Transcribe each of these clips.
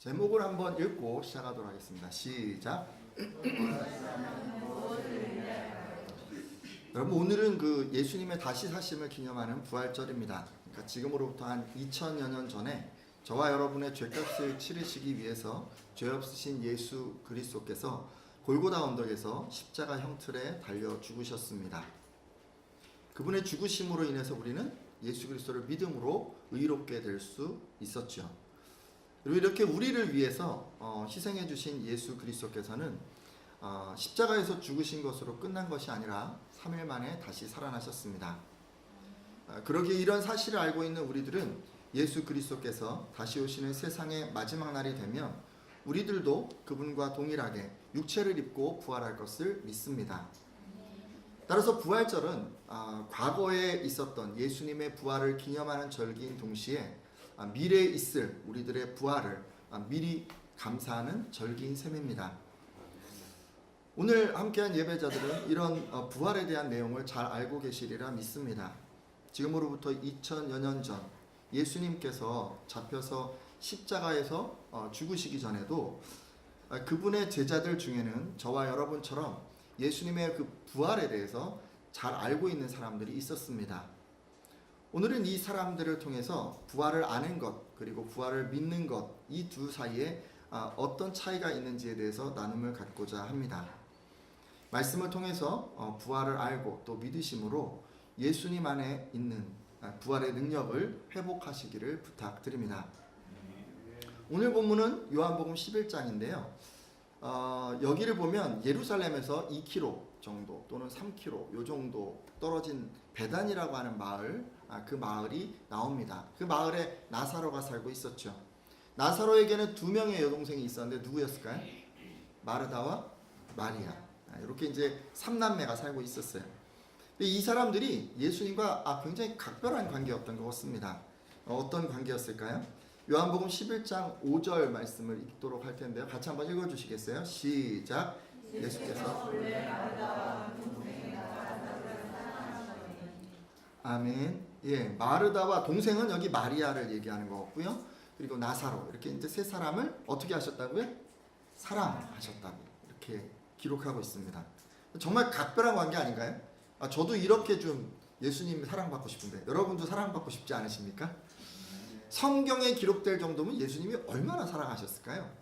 제목을 한번 읽고 시작하도록 하겠습니다. 시작. 여러분, 오늘은 그 예수님의 다시 사심을 기념하는 부활절입니다. 그러니까 지금으로부터 한 2000여 년 전에 저와 여러분의 죄값을 치르시기 위해서 죄 없으신 예수 그리스도께서 골고다 언덕에서 십자가 형틀에 달려 죽으셨습니다. 그분의 죽으심으로 인해서 우리는 예수 그리스도를 믿음으로 의롭게 될 수 있었죠. 그리고 이렇게 우리를 위해서 희생해 주신 예수 그리스도께서는 십자가에서 죽으신 것으로 끝난 것이 아니라 3일 만에 다시 살아나셨습니다. 그러기에 이런 사실을 알고 있는 우리들은 예수 그리스도께서 다시 오시는 세상의 마지막 날이 되면 우리들도 그분과 동일하게 육체를 입고 부활할 것을 믿습니다. 따라서 부활절은 과거에 있었던 예수님의 부활을 기념하는 절기인 동시에 미래에 있을 우리들의 부활을 미리 감사하는 절기인 셈입니다. 오늘 함께한 예배자들은 이런 부활에 대한 내용을 잘 알고 계시리라 믿습니다. 지금으로부터 2000여 년 전 예수님께서 잡혀서 십자가에서 죽으시기 전에도 그분의 제자들 중에는 저와 여러분처럼 예수님의 그 부활에 대해서 잘 알고 있는 사람들이 있었습니다. 오늘은 이 사람들을 통해서 부활을 아는 것 그리고 부활을 믿는 것 이 두 사이에 어떤 차이가 있는지에 대해서 나눔을 갖고자 합니다. 말씀을 통해서 부활을 알고 또 믿으심으로 예수님 안에 있는 부활의 능력을 회복하시기를 부탁드립니다. 오늘 본문은 요한복음 11장인데요. 여기를 보면 예루살렘에서 2km 정도 또는 3km 요 정도 떨어진 베단이라고 하는 마을, 그 마을이 나옵니다. 그 마을에 나사로가 살고 있었죠. 나사로에게는 두 명의 여동생이 있었는데 누구였을까요? 마르다와 마리아. 이렇게 이제 3남매가 살고 있었어요. 이 사람들이 예수님과 굉장히 각별한 관계였던 것 같습니다. 어떤 관계였을까요? 요한복음 11장 5절 말씀을 읽도록 할 텐데요. 같이 한번 읽어주시겠어요? 시작. 예수께서 아멘. 예, 마르다와 동생은 여기 마리아를 얘기하는 것 같고요. 그리고 나사로 이렇게 이제 세 사람을 어떻게 하셨다고요? 사랑하셨다고 이렇게 기록하고 있습니다. 정말 각별한 관계 아닌가요? 저도 이렇게 좀 예수님 사랑받고 싶은데 여러분도 사랑받고 싶지 않으십니까? 성경에 기록될 정도면 예수님이 얼마나 사랑하셨을까요?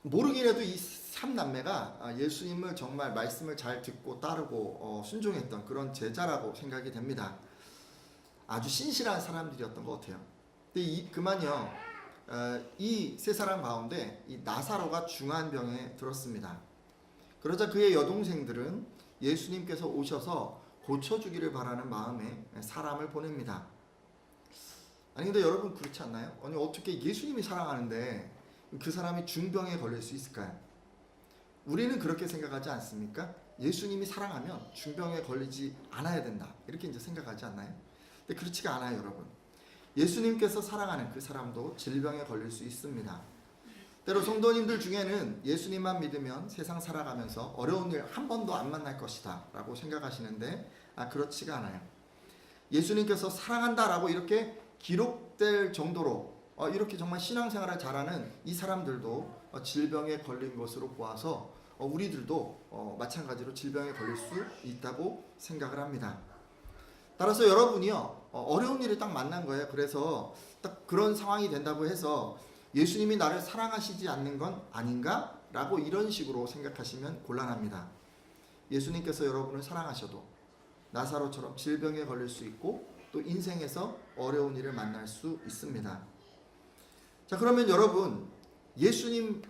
모르긴 해도 이 3남매가 예수님을 정말 말씀을 잘 듣고 따르고 순종했던 그런 제자라고 생각이 됩니다. 아주 신실한 사람들이었던 것 같아요. 근데 그만요, 이 세 사람 가운데 이 나사로가 중한 병에 들었습니다. 그러자 그의 여동생들은 예수님께서 오셔서 고쳐주기를 바라는 마음에 사람을 보냅니다. 아니 근데 여러분 그렇지 않나요? 아니 어떻게 예수님이 사랑하는데 그 사람이 중병에 걸릴 수 있을까요? 우리는 그렇게 생각하지 않습니까? 예수님이 사랑하면 중병에 걸리지 않아야 된다 이렇게 이제 생각하지 않나요? 근데 그렇지가 않아요, 여러분. 예수님께서 사랑하는 그 사람도 질병에 걸릴 수 있습니다. 때로 성도님들 중에는 예수님만 믿으면 세상 살아가면서 어려운 일 한 번도 안 만날 것이다 라고 생각하시는데 그렇지가 않아요. 예수님께서 사랑한다라고 이렇게 기록될 정도로 이렇게 정말 신앙생활을 잘하는 이 사람들도 질병에 걸린 것으로 보아서 우리들도 마찬가지로 질병에 걸릴 수 있다고 생각을 합니다. 따라서 여러분이요, 어려운 일을 딱 만난 거예요. 그래서 딱 그런 상황이 된다고 해서 예수님이 나를 사랑하시지 않는 건 아닌가? 라고 이런 식으로 생각하시면 곤란합니다. 예수님께서 여러분을 사랑하셔도 나사로처럼 질병에 걸릴 수 있고 또 인생에서 어려운 일을 만날 수 있습니다. 자, 그러면 여러분, 예수님께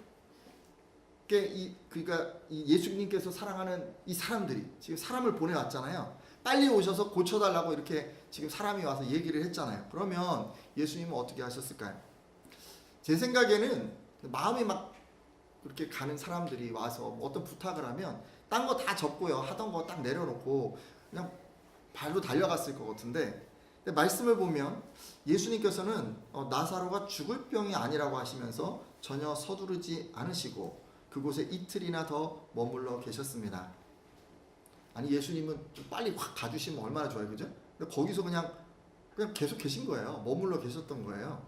그러니까 예수님께서 사랑하는 이 사람들이 지금 사람을 보내왔잖아요. 빨리 오셔서 고쳐달라고 이렇게 지금 사람이 와서 얘기를 했잖아요. 그러면 예수님은 어떻게 하셨을까요? 제 생각에는 마음이 막 그렇게 가는 사람들이 와서 어떤 부탁을 하면 딴 거 다 접고요. 하던 거 딱 내려놓고 그냥 발로 달려갔을 것 같은데, 근데 말씀을 보면 예수님께서는 나사로가 죽을 병이 아니라고 하시면서 전혀 서두르지 않으시고 그곳에 이틀이나 더 머물러 계셨습니다. 아니 예수님은 좀 빨리 확 가주시면 얼마나 좋아요, 그죠? 근데 거기서 그냥 계속 계신 거예요. 머물러 계셨던 거예요.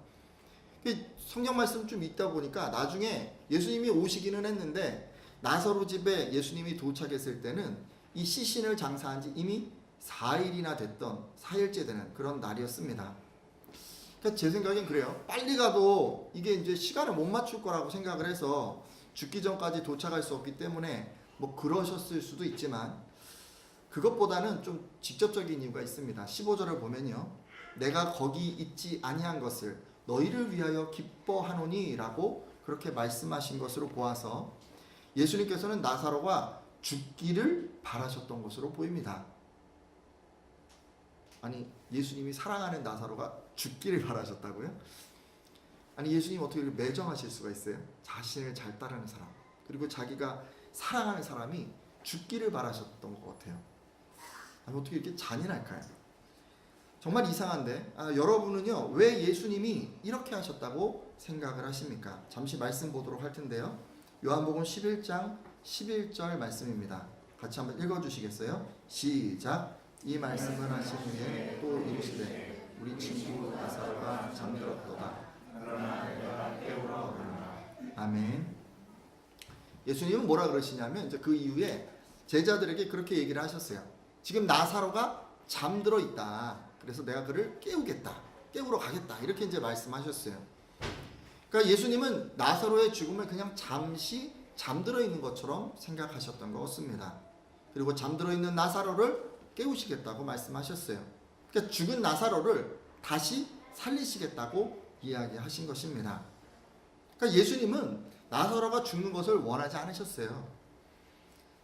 성경 말씀 좀 읽다 보니까 나중에 예수님이 오시기는 했는데 나사로 집에 예수님이 도착했을 때는 이 시신을 장사한 지 이미 4일이나 됐던 4일째 되는 그런 날이었습니다. 그러니까 제 생각엔 그래요. 빨리 가도 이게 이제 시간을 못 맞출 거라고 생각을 해서 죽기 전까지 도착할 수 없기 때문에 뭐 그러셨을 수도 있지만 그것보다는 좀 직접적인 이유가 있습니다. 15절을 보면요. 내가 거기 있지 아니한 것을 너희를 위하여 기뻐하노니 라고 그렇게 말씀하신 것으로 보아서 예수님께서는 나사로가 죽기를 바라셨던 것으로 보입니다. 아니 예수님이 사랑하는 나사로가 죽기를 바라셨다고요? 아니 예수님 어떻게 매정하실 수가 있어요? 자신을 잘 따르는 사람 그리고 자기가 사랑하는 사람이 죽기를 바라셨던 것 같아요. 아니 어떻게 이렇게 잔인할까요? 정말 이상한데 여러분은요 왜 예수님이 이렇게 하셨다고 생각을 하십니까? 잠시 말씀 보도록 할 텐데요. 요한복음 11장 11절 말씀입니다. 같이 한번 읽어주시겠어요? 시작. 이 말씀을 하신 후에 또 이르시되 우리 친구 나사로가 잠들었도다. 그러나 내가 깨우러 오리라. 아멘. 예수님은 뭐라 그러시냐면 이제 그 이후에 제자들에게 그렇게 얘기를 하셨어요. 지금 나사로가 잠들어 있다. 그래서 내가 그를 깨우겠다. 깨우러 가겠다. 이렇게 이제 말씀하셨어요. 그러니까 예수님은 나사로의 죽음을 그냥 잠시 잠들어 있는 것처럼 생각하셨던 것 같습니다. 그리고 잠들어 있는 나사로를 깨우시겠다고 말씀하셨어요. 그러니까 죽은 나사로를 다시 살리시겠다고 이야기하신 것입니다. 그러니까 예수님은 나사로가 죽는 것을 원하지 않으셨어요.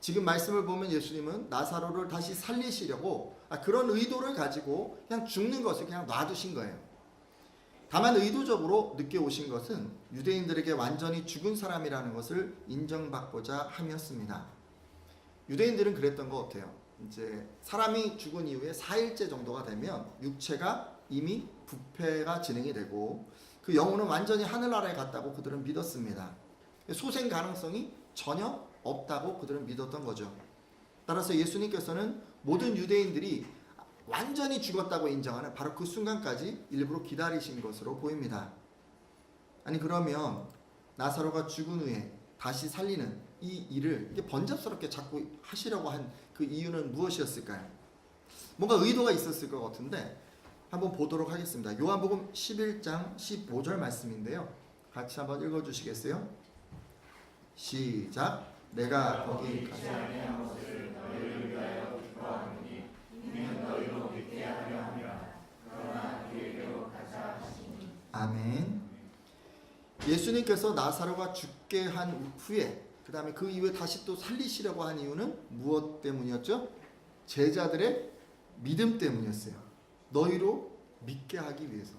지금 말씀을 보면 예수님은 나사로를 다시 살리시려고 그런 의도를 가지고 그냥 죽는 것을 그냥 놔두신 거예요. 다만 의도적으로 늦게 오신 것은 유대인들에게 완전히 죽은 사람이라는 것을 인정받고자 함이었습니다. 유대인들은 그랬던 것 같아요. 이제 사람이 죽은 이후에 4일째 정도가 되면 육체가 이미 부패가 진행이 되고 그 영혼은 완전히 하늘나라에 갔다고 그들은 믿었습니다. 소생 가능성이 전혀 없다고 그들은 믿었던 거죠. 따라서 예수님께서는 모든 유대인들이 완전히 죽었다고 인정하는 바로 그 순간까지 일부러 기다리신 것으로 보입니다. 아니 그러면 나사로가 죽은 후에 다시 살리는 이 일을 이게 번잡스럽게 자꾸 하시려고 한 그 이유는 무엇이었을까요? 뭔가 의도가 있었을 것 같은데 한번 보도록 하겠습니다. 요한복음 11장 15절 말씀인데요. 같이 한번 읽어주시겠어요? 시작. 내가 거기 가지 아니한 것을 너희를 위하여 기뻐하노니 이는 너희로 믿게 하려 함이라. 그러나 그에게로 가자 하시니. 아멘. 예수님께서 나사로가 죽게 한 후에 그 다음에 그 이후에 다시 또 살리시려고 한 이유는 무엇 때문이었죠? 제자들의 믿음 때문이었어요. 너희로 믿게 하기 위해서.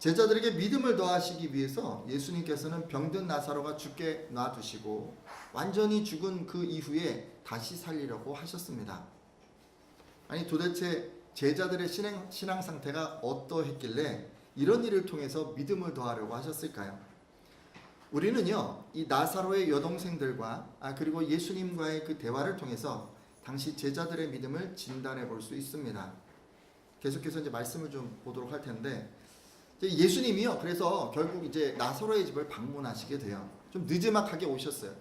제자들에게 믿음을 더하시기 위해서 예수님께서는 병든 나사로가 죽게 놔두시고 완전히 죽은 그 이후에 다시 살리려고 하셨습니다. 아니 도대체 제자들의 신앙 상태가 어떠했길래 이런 일을 통해서 믿음을 더하려고 하셨을까요? 우리는요 이 나사로의 여동생들과 그리고 예수님과의 그 대화를 통해서 당시 제자들의 믿음을 진단해 볼 수 있습니다. 계속해서 이제 말씀을 좀 보도록 할 텐데 예수님이요 그래서 결국 이제 나사로의 집을 방문하시게 돼요. 좀 늦지막하게 오셨어요.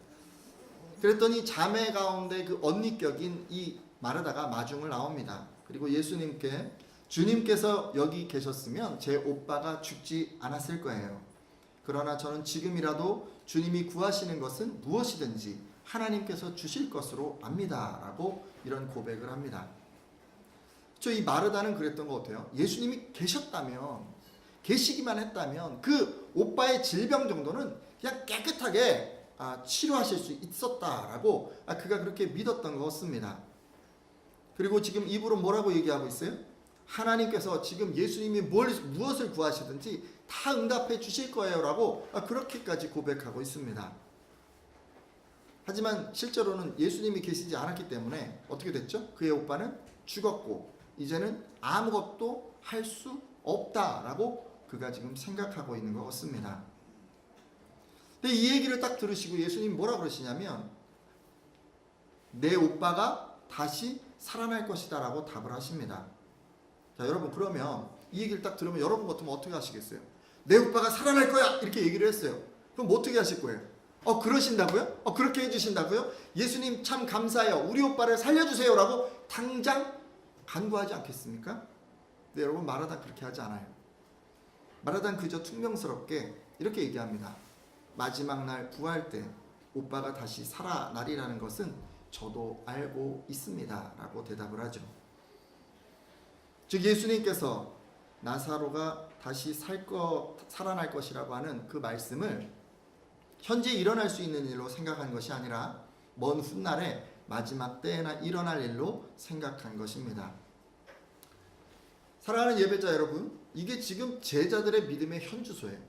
그랬더니 자매 가운데 그 언니격인 이 마르다가 마중을 나옵니다. 그리고 예수님께 주님께서 여기 계셨으면 제 오빠가 죽지 않았을 거예요. 그러나 저는 지금이라도 주님이 구하시는 것은 무엇이든지 하나님께서 주실 것으로 압니다. 라고 이런 고백을 합니다. 이 마르다는 그랬던 것 같아요. 예수님이 계셨다면 계시기만 했다면 그 오빠의 질병 정도는 그냥 깨끗하게 치료하실 수 있었다라고 그가 그렇게 믿었던 것 같습니다. 그리고 지금 입으로 뭐라고 얘기하고 있어요? 하나님께서 지금 예수님이 무엇을 구하시든지 다 응답해 주실 거예요 라고 그렇게까지 고백하고 있습니다. 하지만 실제로는 예수님이 계시지 않았기 때문에 어떻게 됐죠? 그의 오빠는 죽었고 이제는 아무것도 할 수 없다라고 그가 지금 생각하고 있는 것 같습니다. 근데 이 얘기를 딱 들으시고 예수님이 뭐라 그러시냐면 내 오빠가 다시 살아날 것이다 라고 답을 하십니다. 자 여러분 그러면 이 얘기를 딱 들으면 여러분 같으면 어떻게 하시겠어요? 내 오빠가 살아날 거야 이렇게 얘기를 했어요. 그럼 어떻게 하실 거예요? 그러신다고요? 그렇게 해주신다고요? 예수님 참 감사해요. 우리 오빠를 살려주세요 라고 당장 간구하지 않겠습니까? 네, 여러분, 마라단 그렇게 하지 않아요. 마라단 그저 퉁명스럽게 이렇게 얘기합니다. 마지막 날 부활 때 오빠가 다시 살아나리라는 것은 저도 알고 있습니다 라고 대답을 하죠. 즉 예수님께서 나사로가 다시 살아날 것이라고 하는 그 말씀을 현재 일어날 수 있는 일로 생각한 것이 아니라 먼 훗날에 마지막 때에나 일어날 일로 생각한 것입니다. 사랑하는 예배자 여러분, 이게 지금 제자들의 믿음의 현주소예요.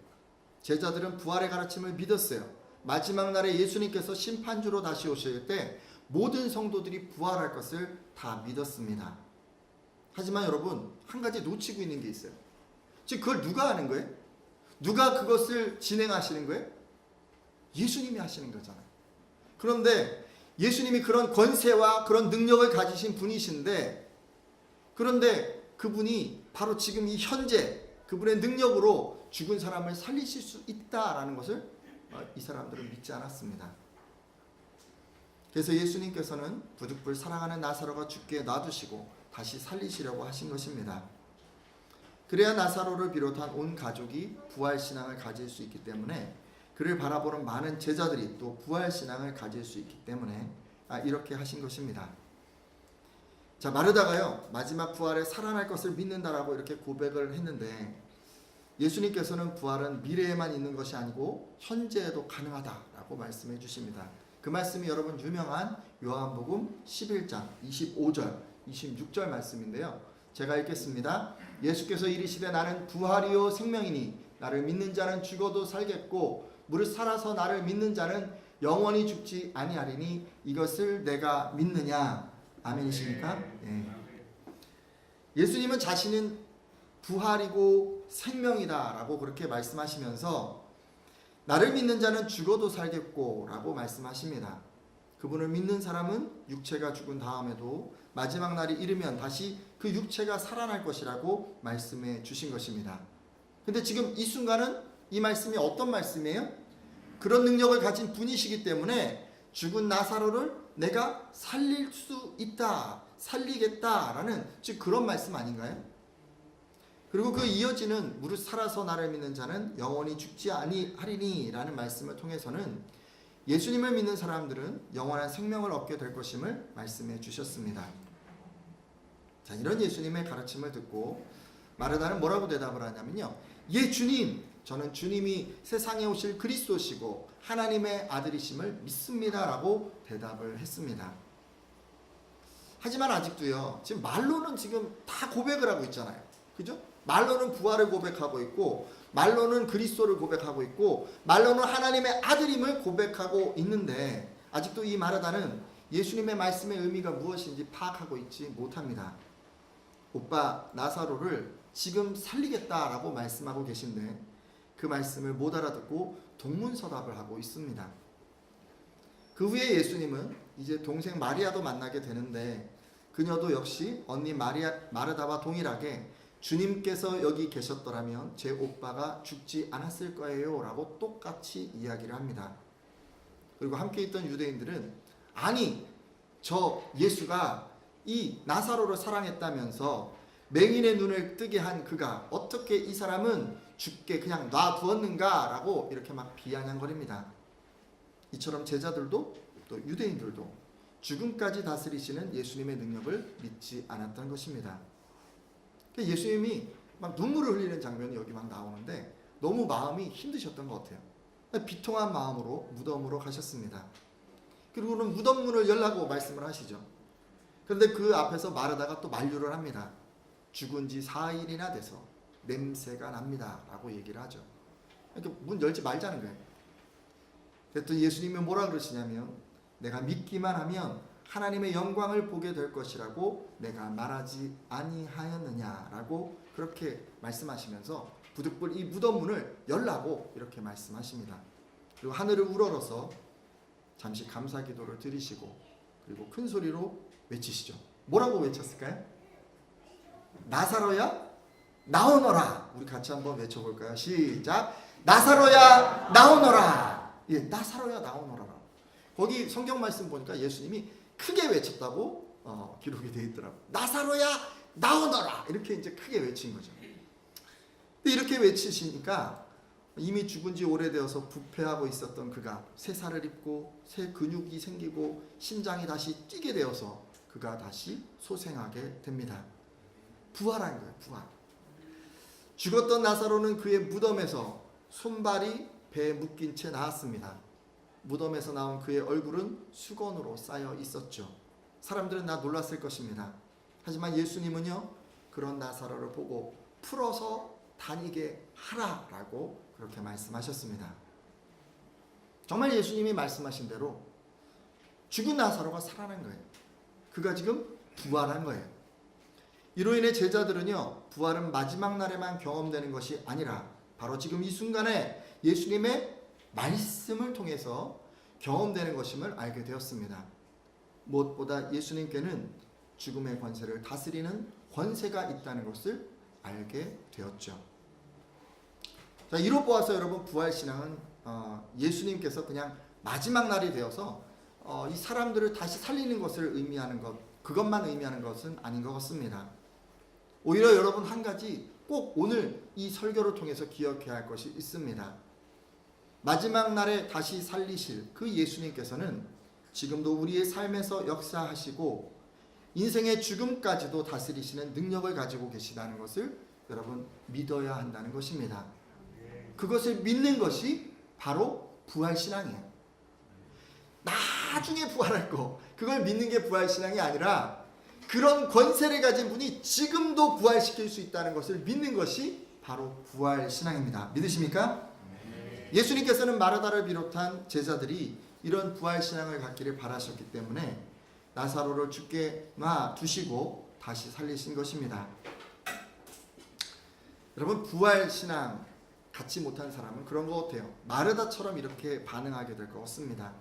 제자들은 부활의 가르침을 믿었어요. 마지막 날에 예수님께서 심판주로 다시 오실 때 모든 성도들이 부활할 것을 다 믿었습니다. 하지만 여러분, 한 가지 놓치고 있는 게 있어요. 즉 그걸 누가 하는 거예요? 누가 그것을 진행하시는 거예요? 예수님이 하시는 거잖아요. 그런데 예수님이 그런 권세와 그런 능력을 가지신 분이신데, 그런데 그분이 바로 지금 이 현재 그분의 능력으로 죽은 사람을 살리실 수 있다라는 것을 이 사람들은 믿지 않았습니다. 그래서 예수님께서는 부득불 사랑하는 나사로가 죽게 놔두시고 다시 살리시려고 하신 것입니다. 그래야 나사로를 비롯한 온 가족이 부활신앙을 가질 수 있기 때문에, 그를 바라보는 많은 제자들이 또 부활신앙을 가질 수 있기 때문에 이렇게 하신 것입니다. 자, 마르다가요 마지막 부활에 살아날 것을 믿는다라고 이렇게 고백을 했는데, 예수님께서는 부활은 미래에만 있는 것이 아니고 현재에도 가능하다라고 말씀해 주십니다. 그 말씀이 여러분 유명한 요한복음 11장 25절 26절 말씀인데요. 제가 읽겠습니다. 예수께서 이르시되 나는 부활이요 생명이니 나를 믿는 자는 죽어도 살겠고 무릇 살아서 나를 믿는 자는 영원히 죽지 아니하리니 이것을 내가 믿느냐. 아멘이십니까? 네. 예수님은 자신은 부활이고 생명이다 라고 그렇게 말씀하시면서 나를 믿는 자는 죽어도 살겠고 라고 말씀하십니다. 그분을 믿는 사람은 육체가 죽은 다음에도 마지막 날이 이르면 다시 그 육체가 살아날 것이라고 말씀해 주신 것입니다. 근데 지금 이 순간은 이 말씀이 어떤 말씀이에요? 그런 능력을 가진 분이시기 때문에 죽은 나사로를 내가 살릴 수 있다, 살리겠다라는 즉 그런 말씀 아닌가요? 그리고 그 이어지는 무릇 살아서 나를 믿는 자는 영원히 죽지 아니하리니 라는 말씀을 통해서는 예수님을 믿는 사람들은 영원한 생명을 얻게 될 것임을 말씀해 주셨습니다. 자, 이런 예수님의 가르침을 듣고 마르다는 뭐라고 대답을 하냐면요, 예 주님, 저는 주님이 세상에 오실 그리스도시고 하나님의 아들이심을 믿습니다 라고 대답을 했습니다. 하지만 아직도요, 지금 말로는 지금 다 고백을 하고 있잖아요. 그죠? 말로는 부활을 고백하고 있고, 말로는 그리스도를 고백하고 있고, 말로는 하나님의 아들임을 고백하고 있는데 아직도 이 마르다는 예수님의 말씀의 의미가 무엇인지 파악하고 있지 못합니다. 오빠 나사로를 지금 살리겠다라고 말씀하고 계신데 그 말씀을 못 알아듣고 동문서답을 하고 있습니다. 그 후에 예수님은 이제 동생 마리아도 만나게 되는데 그녀도 역시 언니 마르다와 동일하게 주님께서 여기 계셨더라면 제 오빠가 죽지 않았을 거예요 라고 똑같이 이야기를 합니다. 그리고 함께 있던 유대인들은 아니 저 예수가 이 나사로를 사랑했다면서 맹인의 눈을 뜨게 한 그가 어떻게 이 사람은 죽게 그냥 놔두었는가 라고 이렇게 막 비아냥거립니다. 이처럼 제자들도 또 유대인들도 죽음까지 다스리시는 예수님의 능력을 믿지 않았던 것입니다. 예수님이 막 눈물을 흘리는 장면이 여기 막 나오는데 너무 마음이 힘드셨던 것 같아요. 비통한 마음으로 무덤으로 가셨습니다. 그리고는 무덤 문을 열라고 말씀을 하시죠. 그런데 그 앞에서 마르다가 또 만류를 합니다. 죽은 지 4일이나 돼서 냄새가 납니다 라고 얘기를 하죠. 그러니까 문 열지 말자는 거예요. 그랬더니 예수님이 뭐라 그러시냐면 내가 믿기만 하면 하나님의 영광을 보게 될 것이라고 내가 말하지 아니하였느냐라고 그렇게 말씀하시면서 부득불 이 무덤 문을 열라고 이렇게 말씀하십니다. 그리고 하늘을 우러러서 잠시 감사 기도를 드리시고 그리고 큰 소리로 외치시죠. 뭐라고 외쳤을까요? 나사로야 나오너라. 우리 같이 한번 외쳐볼까요? 시작. 나사로야 나오너라. 예, 나사로야 나오너라. 거기 성경 말씀 보니까 예수님이 크게 외쳤다고 기록이 되어 있더라고요. 나사로야 나오너라. 이렇게 이제 크게 외친 거죠. 근데 이렇게 외치시니까 이미 죽은 지 오래되어서 부패하고 있었던 그가 새 살을 입고 새 근육이 생기고 심장이 다시 뛰게 되어서 그가 다시 소생하게 됩니다. 부활한 거예요. 부활. 죽었던 나사로는 그의 무덤에서 손발이 배에 묶인 채 나왔습니다. 무덤에서 나온 그의 얼굴은 수건으로 쌓여 있었죠. 사람들은 다 놀랐을 것입니다. 하지만 예수님은요, 그런 나사로를 보고 풀어서 다니게 하라라고 그렇게 말씀하셨습니다. 정말 예수님이 말씀하신 대로 죽은 나사로가 살아난 거예요. 그가 지금 부활한 거예요. 이로 인해 제자들은요, 부활은 마지막 날에만 경험되는 것이 아니라 바로 지금 이 순간에 예수님의 말씀을 통해서 경험되는 것임을 알게 되었습니다. 무엇보다 예수님께는 죽음의 권세를 다스리는 권세가 있다는 것을 알게 되었죠. 자, 이로 보아서 여러분, 부활신앙은 예수님께서 그냥 마지막 날이 되어서 이 사람들을 다시 살리는 것을 의미하는 것, 그것만 의미하는 것은 아닌 것 같습니다. 오히려 여러분, 한 가지 꼭 오늘 이 설교를 통해서 기억해야 할 것이 있습니다. 마지막 날에 다시 살리실 그 예수님께서는 지금도 우리의 삶에서 역사하시고 인생의 죽음까지도 다스리시는 능력을 가지고 계시다는 것을 여러분 믿어야 한다는 것입니다. 그것을 믿는 것이 바로 부활신앙이에요. 나중에 부활할 거, 그걸 믿는 게 부활신앙이 아니라 그런 권세를 가진 분이 지금도 부활시킬 수 있다는 것을 믿는 것이 바로 부활신앙입니다. 믿으십니까? 예수님께서는 마르다를 비롯한 제자들이 이런 부활신앙을 갖기를 바라셨기 때문에 나사로를 죽게 놔두시고 다시 살리신 것입니다. 여러분, 부활신앙 갖지 못한 사람은 그런 것 같아요. 마르다처럼 이렇게 반응하게 될 것 같습니다.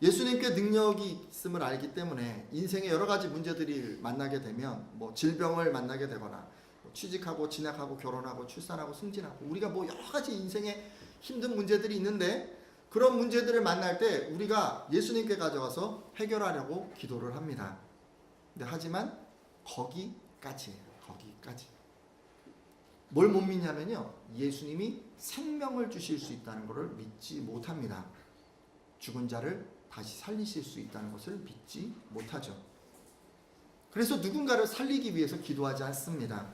예수님께 능력이 있음을 알기 때문에 인생의 여러 가지 문제들이 만나게 되면 질병을 만나게 되거나 취직하고 진학하고 결혼하고 출산하고 승진하고 우리가 여러 가지 인생에 힘든 문제들이 있는데 그런 문제들을 만날 때 우리가 예수님께 가져가서 해결하려고 기도를 합니다. 근데 하지만 거기까지예요. 거기까지. 뭘 못 믿냐면요, 예수님이 생명을 주실 수 있다는 것을 믿지 못합니다. 죽은 자를 다시 살리실 수 있다는 것을 믿지 못하죠. 그래서 누군가를 살리기 위해서 기도하지 않습니다.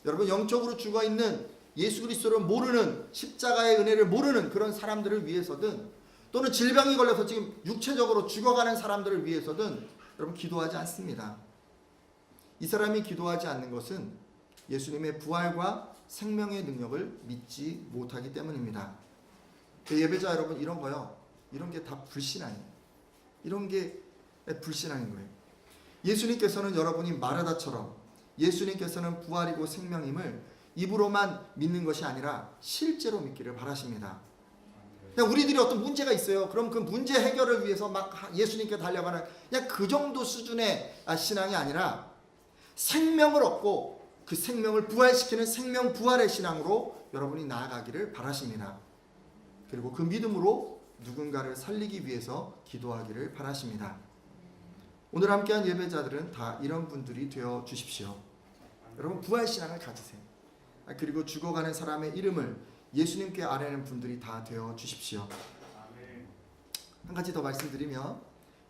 여러분, 영적으로 죽어있는 예수 그리스도를 모르는, 십자가의 은혜를 모르는 그런 사람들을 위해서든 또는 질병이 걸려서 지금 육체적으로 죽어가는 사람들을 위해서든 여러분 기도하지 않습니다. 이 사람이 기도하지 않는 것은 예수님의 부활과 생명의 능력을 믿지 못하기 때문입니다. 예배자 여러분, 이런 거요, 이런 게 다 불신앙이에요. 이런 게 불신앙인 거예요. 예수님께서는 여러분이 마르다처럼 예수님께서는 부활이고 생명임을 입으로만 믿는 것이 아니라 실제로 믿기를 바라십니다. 그냥 우리들이 어떤 문제가 있어요. 그럼 그 문제 해결을 위해서 막 예수님께 달려가는 그냥 그 정도 수준의 신앙이 아니라 생명을 얻고 그 생명을 부활시키는 생명 부활의 신앙으로 여러분이 나아가기를 바라십니다. 그리고 그 믿음으로 누군가를 살리기 위해서 기도하기를 바라십니다. 오늘 함께한 예배자들은 다 이런 분들이 되어 주십시오. 여러분, 부활신앙을 가지세요. 그리고 죽어가는 사람의 이름을 예수님께 아뢰는 분들이 다 되어 주십시오. 한 가지 더 말씀드리면,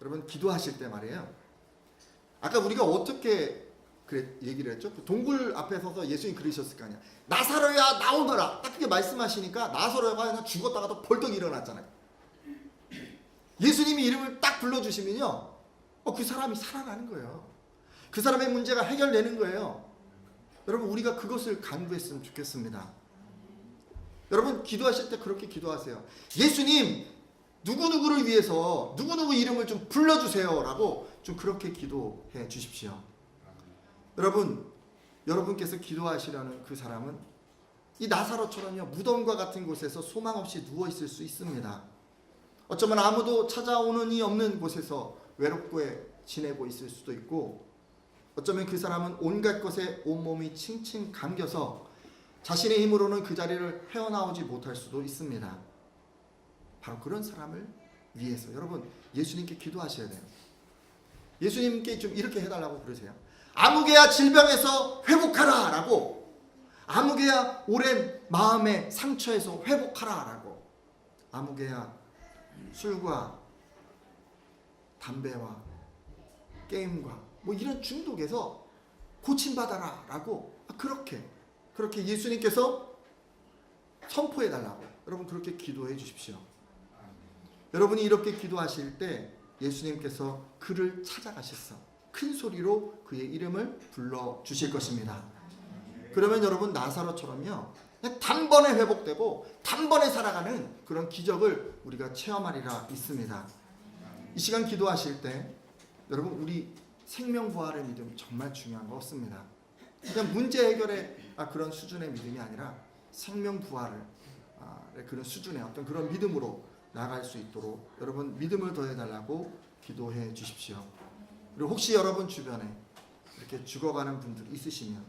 여러분 기도하실 때 말이에요, 아까 우리가 어떻게 얘기를 했죠? 그 동굴 앞에 서서 예수님 그러셨을 거 아니야. 나사로야 나오너라. 딱 그렇게 말씀하시니까 나사로가 그냥 죽었다가도 벌떡 일어났잖아요. 예수님이 이름을 딱 불러주시면요, 그 사람이 살아나는 거예요. 그 사람의 문제가 해결되는 거예요. 여러분, 우리가 그것을 간구했으면 좋겠습니다. 여러분, 기도하실 때 그렇게 기도하세요. 예수님, 누구누구를 위해서 누구누구 이름을 좀 불러주세요 라고 좀 그렇게 기도해 주십시오. 여러분께서 기도하시려는 그 사람은 이 나사로처럼요, 무덤과 같은 곳에서 소망 없이 누워 있을 수 있습니다. 어쩌면 아무도 찾아오는 이 없는 곳에서 외롭게 지내고 있을 수도 있고, 어쩌면 그 사람은 온갖 것에 온몸이 칭칭 감겨서 자신의 힘으로는 그 자리를 헤어나오지 못할 수도 있습니다. 바로 그런 사람을 위해서 여러분 예수님께 기도하셔야 돼요. 예수님께 좀 이렇게 해달라고 그러세요. 아무개야 질병에서 회복하라 라고, 아무개야 오랜 마음의 상처에서 회복하라 라고, 아무개야 술과 담배와 게임과 뭐 이런 중독에서 고침받아라 라고 그렇게 예수님께서 선포해 달라고 여러분 그렇게 기도해 주십시오. 여러분이 이렇게 기도하실 때 예수님께서 그를 찾아가셔서 큰 소리로 그의 이름을 불러 주실 것입니다. 그러면 여러분 나사로처럼요 그냥 단번에 회복되고 단번에 살아가는 그런 기적을 우리가 체험하리라 믿습니다. 이 시간 기도하실 때 여러분 우리 생명부활의 믿음 정말 중요한 거 없습니다. 그냥 문제 해결의 그런 수준의 믿음이 아니라 생명부활의 그런 수준의 어떤 그런 믿음으로 나아갈 수 있도록 여러분 믿음을 더해달라고 기도해 주십시오. 그리고 혹시 여러분 주변에 이렇게 죽어가는 분들이 있으시면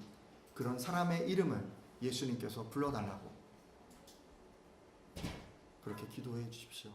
그런 사람의 이름을 예수님께서 불러달라고 그렇게 기도해 주십시오.